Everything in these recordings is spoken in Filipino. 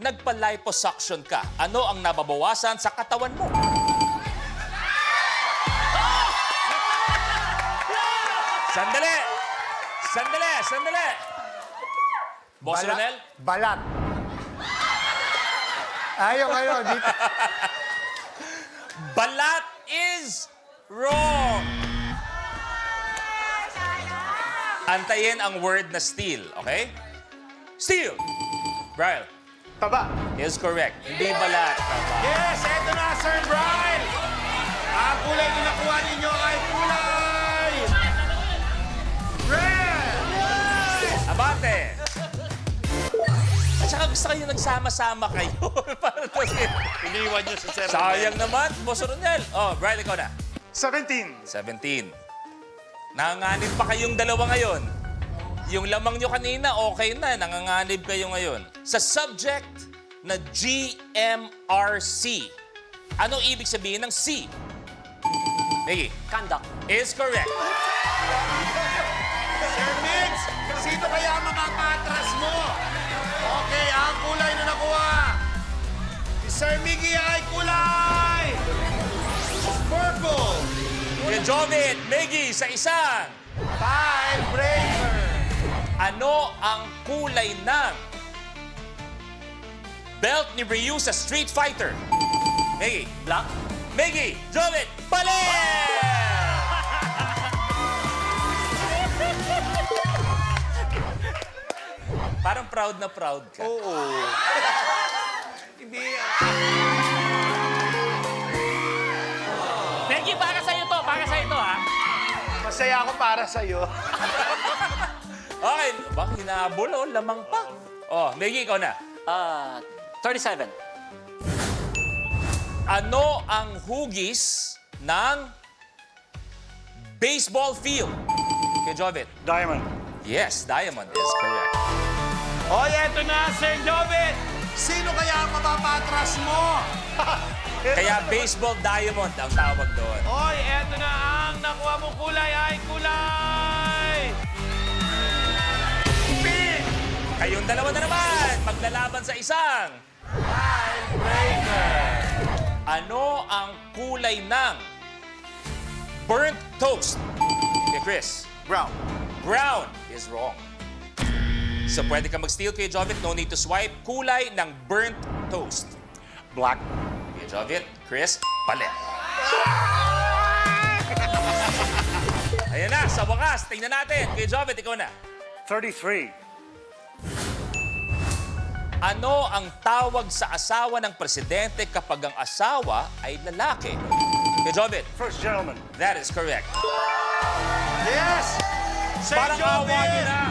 nagpa-liposuction ka, ano ang nababawasan sa katawan mo? Sandali! Sandali! Sandali! Boss Ronel? Balat. Ayaw. Balat is wrong. Antayin ang word na steel, okay? Steel. Brian Taba. is correct. Hindi balat. Tama. Yes, eto na, Sir Brian. Ang kulay na nakuha ninyo ay kulay red. Abate. At saka gusto kayo nagsama-sama kayo. Iniwan niyo si Sir Sayang naman, Boss Ronel. Oh, Brian, ikaw na. 17. 17. Nanganganib pa kayong dalawa ngayon. Yung lamang nyo kanina, okay na. Nanganganib kayo ngayon. Sa subject na GMRC, anong ibig sabihin ng C? Maggie. Conduct. Is correct. Sir Mix, sino kaya ang makakatras mo? Okay, ang kulay na nakuha. Si Sir Miggy ay kulay purple. Kuya Jovit, Maggie, sa isang. Tiebreaker. Ano ang kulay ng belt ni Ryu sa Street Fighter? Maggie. Black. Maggie, Jovit, pali! Parang proud na proud ka. Oo. Hindi. Peggy, para sa'yo to. Para sa'yo to, ha? Masaya ako para sa'yo. Okay, bakit hinabol? Oh, lamang pa. Oh, Maggie, ikaw na. 37. Ano ang hugis ng baseball field? Kay Jovit. Diamond. Yes, diamond is correct. Hoy, eto na, Sir Jovit. Sino kaya ang mapapatras mo? Kaya baseball diamond ang tawag doon. Hoy, eto na ang nakuha mong kulay ay kulay pink. Kayong dalawa na naman, maglalaban sa isang. Tiebreaker. Ano ang kulay ng burnt toast? Kay Chris. Brown. Brown is wrong. So pwede ka mag-steal kay Jovit, no need to swipe. Kulay ng burnt toast. Black. Kay Jovit, Chris, palit. Ayan na, sa wakas, tingnan natin. Kay Jovit, ikaw na. 33. Ano ang tawag sa asawa ng presidente kapag ang asawa ay lalaki? Kay Jovit, First gentleman. that is correct. Yes! Sir Parang awa niyo na.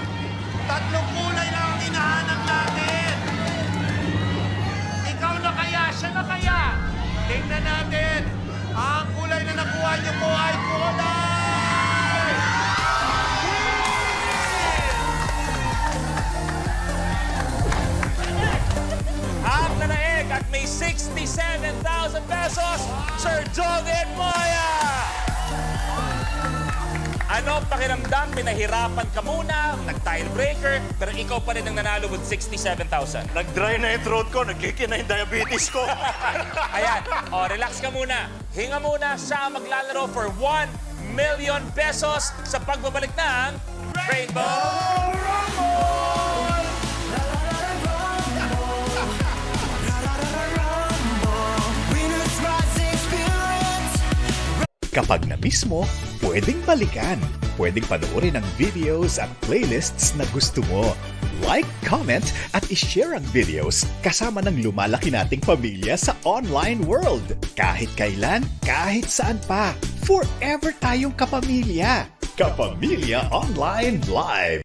Tatlong kulay lang ang hinahanap natin. Ikaw na kaya, siya na kaya. Tingnan natin. Ang kulay na nakuha niyo po ay kulay! Half na naeg at may 67,000 pesos, Sir Jovit Moya! Ano ang pakiramdam? Pinahirapan ka muna, nag-tiebreaker, pero ikaw pa rin ang nanalo with 67,000. Nag-dry na yung throat ko, nagkikina yung diabetes ko. Ayan, relax ka muna. Hinga muna, siya ang maglalaro for 1 million pesos sa pagbabalik ng Rainbow Kapag na-miss mo, pwedeng balikan. Pwedeng panoorin ang videos at playlists na gusto mo. Like, comment, at ishare ang videos kasama ng lumalaki nating pamilya sa online world. Kahit kailan, kahit saan pa. Forever tayong kapamilya. Kapamilya Online Live.